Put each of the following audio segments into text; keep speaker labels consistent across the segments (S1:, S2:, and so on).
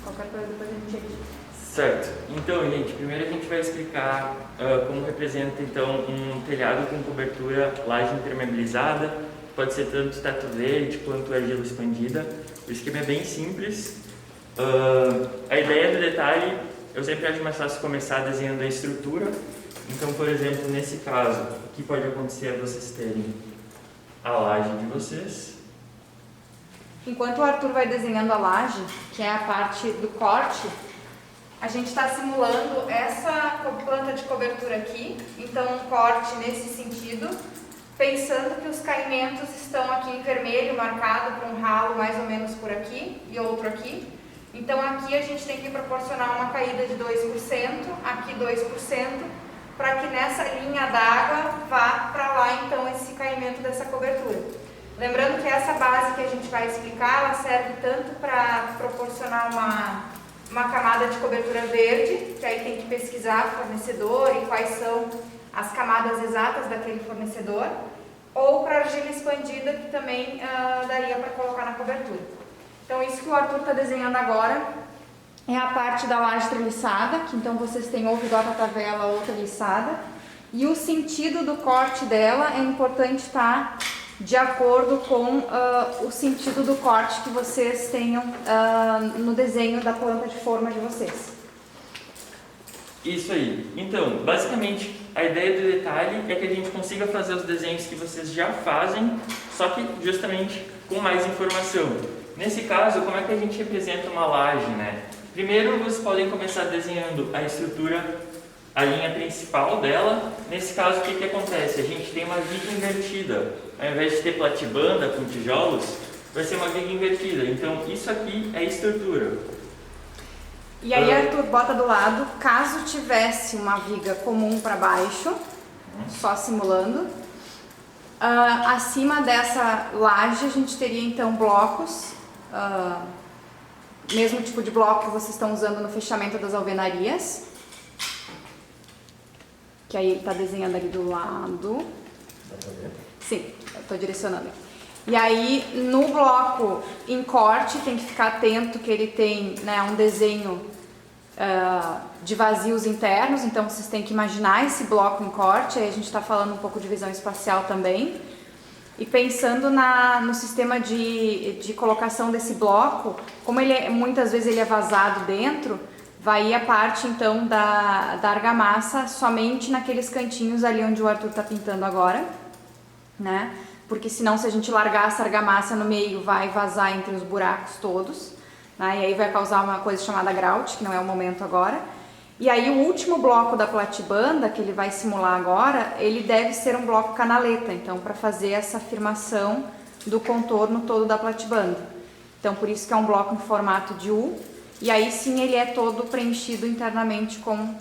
S1: Qualquer coisa depois a gente edita.
S2: Certo. Então, gente, primeiro a gente vai explicar como representa então um telhado com cobertura laje impermeabilizada. Pode ser tanto teto verde quanto argila expandida. O esquema é bem simples. A ideia do detalhe, eu sempre acho mais fácil começar desenhando a estrutura. Então, por exemplo, nesse caso, o que pode acontecer é vocês terem a laje de vocês.
S1: Enquanto o Arthur vai desenhando a laje, que é a parte do corte, a gente está simulando essa planta de cobertura aqui, então um corte nesse sentido, pensando que os caimentos estão aqui em vermelho, marcado com um ralo mais ou menos por aqui e outro aqui. Então aqui a gente tem que proporcionar uma caída de 2%, aqui 2%, para que nessa linha d'água vá para lá então esse caimento dessa cobertura. Lembrando que essa base que a gente vai explicar, ela serve tanto para proporcionar uma camada de cobertura verde, que aí tem que pesquisar o fornecedor e quais são as camadas exatas daquele fornecedor, ou para argila expandida, que também daria para colocar na cobertura. Então isso que o Arthur está desenhando agora é a parte da laje treliçada, que então vocês têm ou vigota tavela ou treliçada, e o sentido do corte dela é importante estar de acordo com o sentido do corte que vocês tenham no desenho da planta de forma de vocês.
S2: Isso aí. Então, basicamente, a ideia do detalhe é que a gente consiga fazer os desenhos que vocês já fazem, só que justamente com mais informação. Nesse caso, como é que a gente representa uma laje, né? Primeiro, vocês podem começar desenhando a estrutura, a linha principal dela. Nesse caso, o que acontece? A gente tem uma viga invertida. Ao invés de ter platibanda com tijolos, vai ser uma viga invertida. Então, isso aqui é a estrutura.
S1: E aí, Arthur, bota do lado, caso tivesse uma viga comum para baixo, só simulando, acima dessa laje a gente teria então blocos, mesmo tipo de bloco que vocês estão usando no fechamento das alvenarias, que aí ele está desenhando ali do lado.
S2: Dá pra ver?
S1: Sim, eu estou direcionando. E aí, no bloco em corte, tem que ficar atento que ele tem, né, um desenho de vazios internos, então vocês têm que imaginar esse bloco em corte, aí a gente está falando um pouco de visão espacial também. E pensando no sistema de colocação desse bloco, como muitas vezes ele é vazado dentro, vai ir a parte então da argamassa somente naqueles cantinhos ali onde o Arthur está pintando agora, né? Porque senão, se a gente largar essa argamassa no meio, vai vazar entre os buracos todos, né? E aí vai causar uma coisa chamada grout, que não é o momento agora. E aí o último bloco da platibanda, que ele vai simular agora, ele deve ser um bloco canaleta, então para fazer essa afirmação do contorno todo da platibanda. Então por isso que é um bloco em formato de U, e aí sim ele é todo preenchido internamente com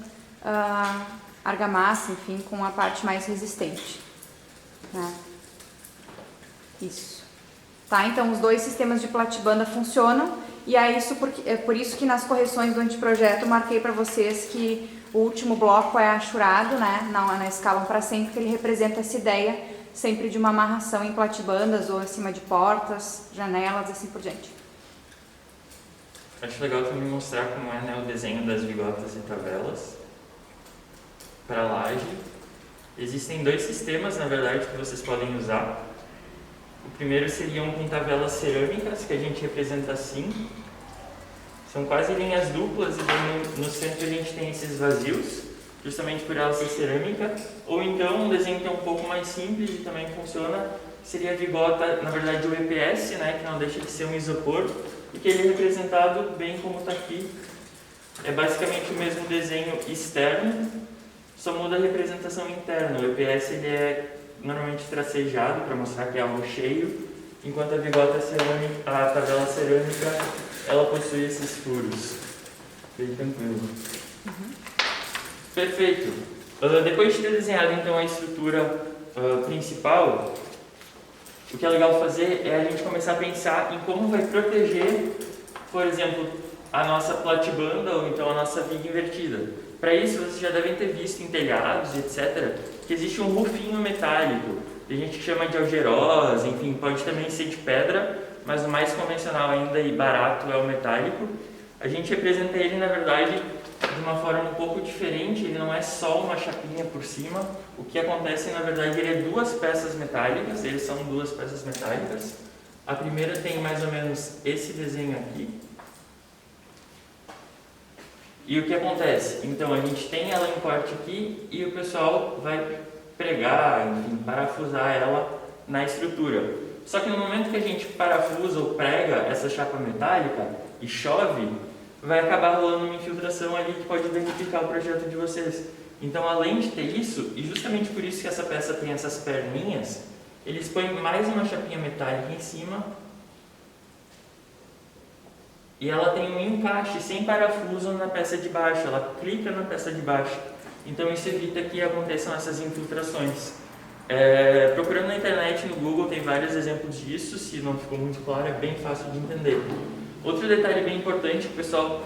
S1: argamassa, enfim, com a parte mais resistente, né? Isso. Tá, então os dois sistemas de platibanda funcionam. E é por isso que nas correções do anteprojeto eu marquei para vocês que o último bloco é achurado, né, na escala 1 para 100, porque ele representa essa ideia sempre de uma amarração em platibandas ou acima de portas, janelas, assim por diante.
S2: Acho legal também mostrar como é, né, o desenho das vigotas e tavelas para a laje. Existem dois sistemas, na verdade, que vocês podem usar. O primeiro seriam com tavelas cerâmicas, que a gente representa assim. São quase linhas duplas e no centro a gente tem esses vazios, justamente por ela ser cerâmica. Ou então um desenho que é um pouco mais simples e também funciona, seria a vigota, na verdade o EPS, né, que não deixa de ser um isopor, e que ele é representado bem como está aqui. É basicamente o mesmo desenho externo, só muda a representação interna. O EPS ele é normalmente tracejado para mostrar que é algo cheio, enquanto a vigota cerâmica, a tabela cerâmica, ela possui esses furos. Bem tranquilo. Perfeito. Depois de ter desenhado então a estrutura principal, o que é legal fazer é a gente começar a pensar em como vai proteger, por exemplo, a nossa platibanda ou então a nossa viga invertida. Para isso, vocês já devem ter visto em telhados, etc., que existe um rufinho metálico. Tem gente que chama de algerosa, enfim, pode também ser de pedra, mas o mais convencional ainda e barato é o metálico. A gente representa ele, na verdade, de uma forma um pouco diferente, ele não é só uma chapinha por cima. O que acontece, na verdade, ele é duas peças metálicas, eles são duas peças metálicas. A primeira tem mais ou menos esse desenho aqui. E o que acontece? Então, a gente tem ela em corte aqui e o pessoal vai pregar, enfim, parafusar ela na estrutura. Só que no momento que a gente parafusa ou prega essa chapa metálica e chove, vai acabar rolando uma infiltração ali que pode danificar o projeto de vocês. Então, além de ter isso, e justamente por isso que essa peça tem essas perninhas, eles põem mais uma chapinha metálica em cima e ela tem um encaixe sem parafuso na peça de baixo, ela clica na peça de baixo. Então isso evita que aconteçam essas infiltrações. Procurando na internet, no Google, tem vários exemplos disso, se não ficou muito claro, é bem fácil de entender. Outro detalhe bem importante que o pessoal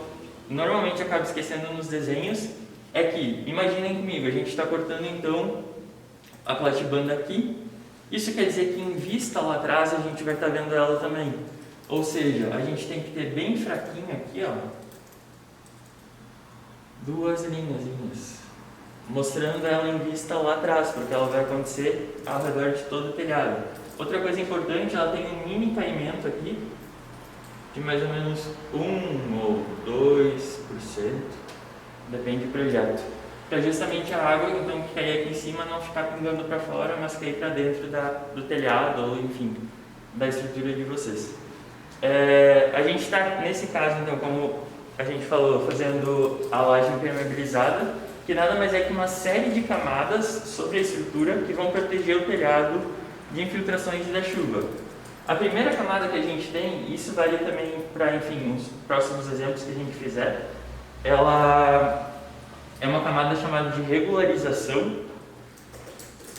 S2: normalmente acaba esquecendo nos desenhos é que, imaginem comigo, a gente está cortando então a platibanda aqui. Isso quer dizer que em vista lá atrás a gente vai estar vendo ela também. Ou seja, a gente tem que ter bem fraquinho aqui, ó, duas linhazinhas, mostrando ela em vista lá atrás, porque ela vai acontecer ao redor de todo o telhado. Outra coisa importante, ela tem um mini caimento aqui, de mais ou menos 1 ou 2%, depende do projeto. Para justamente a água então, que cair aqui em cima não ficar pingando para fora, mas cair para dentro do telhado ou enfim, da estrutura de vocês. A gente está, nesse caso, então, como a gente falou, fazendo a laje impermeabilizada, que nada mais é que uma série de camadas sobre a estrutura que vão proteger o telhado de infiltrações da chuva. A primeira camada que a gente tem, isso vale também para, enfim, os próximos exemplos que a gente fizer, ela é uma camada chamada de regularização.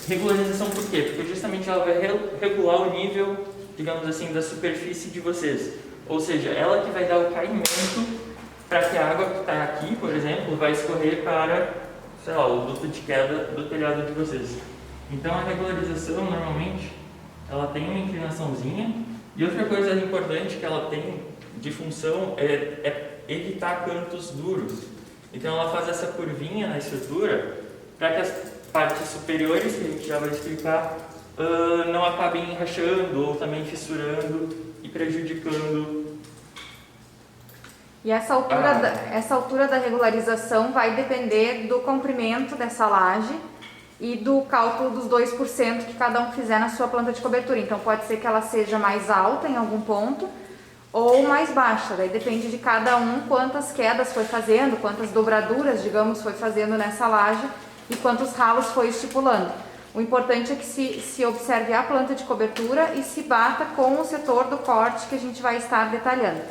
S2: Regularização por quê? Porque justamente ela vai regular o nível, digamos assim, da superfície de vocês. Ou seja, ela que vai dar o caimento para que a água que está aqui, por exemplo, vai escorrer para, sei lá, o duto de queda do telhado de vocês. Então a regularização, normalmente, ela tem uma inclinaçãozinha. E outra coisa importante que ela tem de função é evitar cantos duros. Então ela faz essa curvinha na estrutura para que as partes superiores, que a gente já vai explicar, não acabem rachando ou também fissurando e prejudicando.
S1: E essa altura da regularização vai depender do comprimento dessa laje e do cálculo dos 2% que cada um fizer na sua planta de cobertura. Então pode ser que ela seja mais alta em algum ponto ou mais baixa, daí depende de cada um quantas quedas foi fazendo, quantas dobraduras, digamos, foi fazendo nessa laje e quantos ralos foi estipulando. O importante é que se observe a planta de cobertura e se bata com o setor do corte que a gente vai estar detalhando.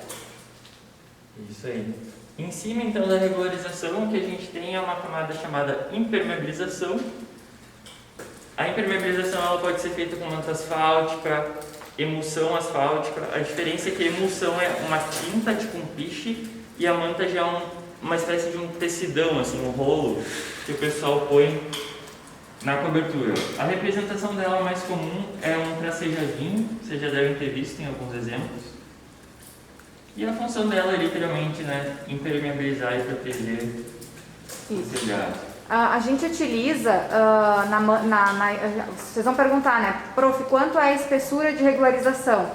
S2: Isso aí. Em cima, então, da regularização, o que a gente tem é uma camada chamada impermeabilização. A impermeabilização ela pode ser feita com manta asfáltica, emulsão asfáltica. A diferença é que a emulsão é uma tinta, tipo um piche, e a manta já é uma espécie de um tecidão, assim, um rolo que o pessoal põe na cobertura. A representação dela mais comum é um tracejazinho, vocês já devem ter visto em alguns exemplos. E a função dela é literalmente, né, impermeabilizar e proteger o telhado.
S1: A gente utiliza, vocês vão perguntar, né, prof, quanto é a espessura de regularização?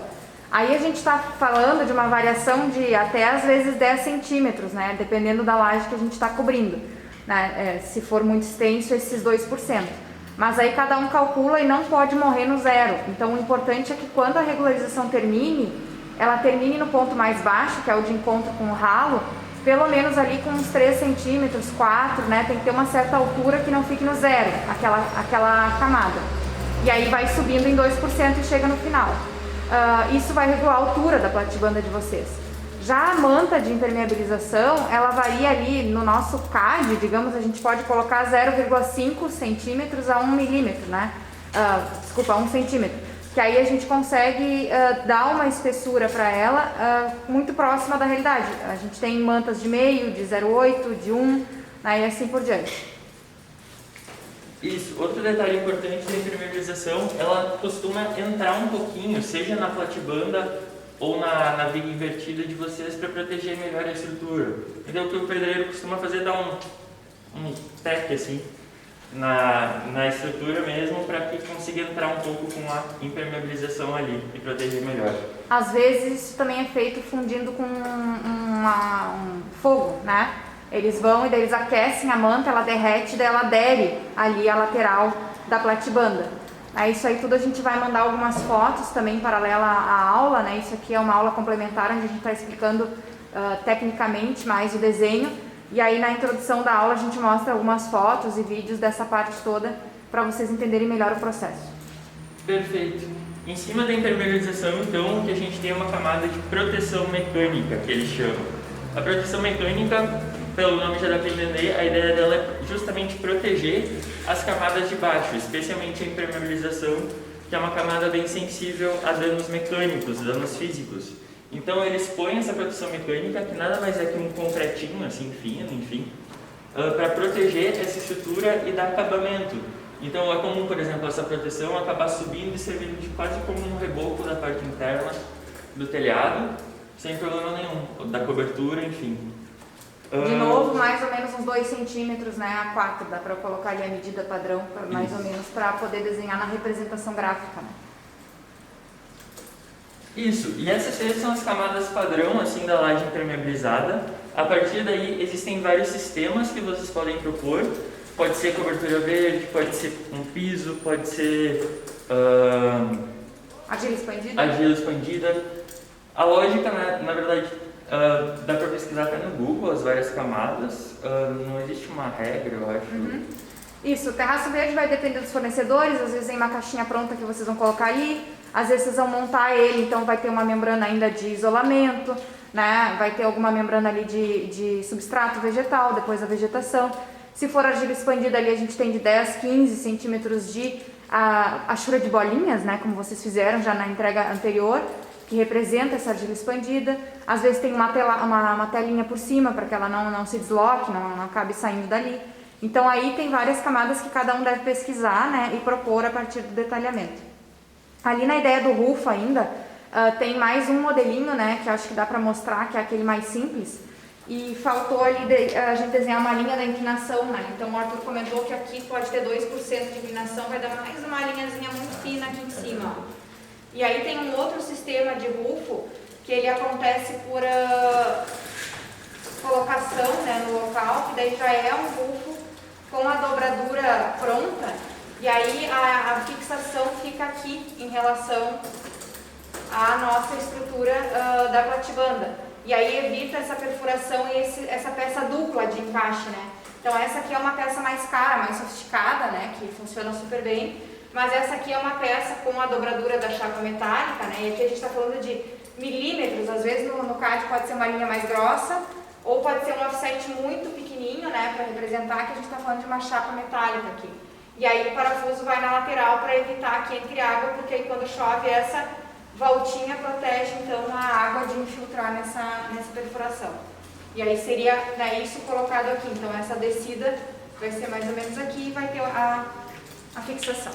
S1: Aí a gente está falando de uma variação de até às vezes 10 centímetros, né, dependendo da laje que a gente está cobrindo, né, se for muito extenso, esses 2%. Mas aí cada um calcula e não pode morrer no zero. Então o importante é que quando a regularização termine, ela termine no ponto mais baixo, que é o de encontro com o ralo, pelo menos ali com uns 3 centímetros, 4, né? Tem que ter uma certa altura que não fique no zero, aquela camada. E aí vai subindo em 2% e chega no final. Isso vai regular a altura da platibanda de vocês. Já a manta de impermeabilização, ela varia ali no nosso CAD, digamos, a gente pode colocar 0,5 centímetros a 1 milímetro, né? Desculpa, 1 centímetro. Que aí a gente consegue dar uma espessura para ela muito próxima da realidade. A gente tem mantas de meio, de 0,8, de 1, né, e assim por diante.
S2: Isso. Outro detalhe importante da impermeabilização, ela costuma entrar um pouquinho, seja na platibanda ou na viga invertida de vocês para proteger melhor a estrutura. Então o que o pedreiro costuma fazer é dar um tec assim na estrutura mesmo, para que consiga entrar um pouco com a impermeabilização ali e proteger melhor.
S1: Às vezes isso também é feito fundindo com um fogo, né? Eles vão e daí eles aquecem a manta, ela derrete, daí ela adere ali a lateral da platibanda. Isso aí tudo a gente vai mandar algumas fotos também paralela à aula, né? Isso aqui é uma aula complementar onde a gente está explicando tecnicamente mais o desenho. E aí na introdução da aula a gente mostra algumas fotos e vídeos dessa parte toda para vocês entenderem melhor o processo.
S2: Perfeito. Em cima da impermeabilização, então, o que a gente tem é uma camada de proteção mecânica, que eles chamam. A proteção mecânica, pelo nome já dá para entender, a ideia dela é justamente proteger as camadas de baixo, especialmente a impermeabilização, que é uma camada bem sensível a danos mecânicos, danos físicos. Então eles põem essa proteção mecânica, que nada mais é que um concretinho assim fino, enfim, para proteger essa estrutura e dar acabamento. Então é comum, por exemplo, essa proteção acabar subindo e servindo de quase como um reboco da parte interna do telhado, sem problema nenhum, da cobertura, enfim.
S1: De novo, mais ou menos uns 2 centímetros, né, a 4, dá para colocar ali a medida padrão, mais ou menos, para poder desenhar na representação gráfica, né?
S2: Isso, e essas três são as camadas padrão assim da laje impermeabilizada. A partir daí existem vários sistemas que vocês podem propor. Pode ser cobertura verde, pode ser um piso, pode ser argila expandida. A lógica, né, na verdade, dá para pesquisar até no Google as várias camadas. Não existe uma regra, eu acho.
S1: Uhum. Isso, o terraço verde vai depender dos fornecedores, às vezes tem uma caixinha pronta que vocês vão colocar ali, às vezes vocês vão montar ele, então vai ter uma membrana ainda de isolamento, né? Vai ter alguma membrana ali de substrato vegetal, depois a vegetação. Se for argila expandida ali, a gente tem de 10, 15 centímetros de achura de bolinhas, né? Como vocês fizeram já na entrega anterior, que representa essa argila expandida. Às vezes tem uma telinha por cima para que ela não se desloque, não acabe saindo dali. Então aí tem várias camadas que cada um deve pesquisar, né, e propor a partir do detalhamento. Ali na ideia do roof ainda, tem mais um modelinho, né, que acho que dá para mostrar, que é aquele mais simples. E faltou ali a gente desenhar uma linha da inclinação, né? Então o Arthur comentou que aqui pode ter 2% de inclinação, vai dar mais uma linhazinha muito fina aqui em cima, ó. E aí tem um outro sistema de rufo, que ele acontece por colocação, né, no local, que daí já é um rufo com a dobradura pronta, e aí a fixação fica aqui em relação à nossa estrutura da platibanda. E aí evita essa perfuração e essa peça dupla de encaixe, né? Então essa aqui é uma peça mais cara, mais sofisticada, né, que funciona super bem, mas essa aqui é uma peça com a dobradura da chapa metálica, né? E aqui a gente está falando de milímetros, às vezes no CAD pode ser uma linha mais grossa, ou pode ser um offset muito pequenininho, né, para representar que a gente está falando de uma chapa metálica aqui. E aí o parafuso vai na lateral para evitar que entre água, porque aí quando chove essa voltinha protege então a água de infiltrar nessa perfuração. E aí seria, né, isso colocado aqui. Então essa descida vai ser mais ou menos aqui e vai ter a fixação.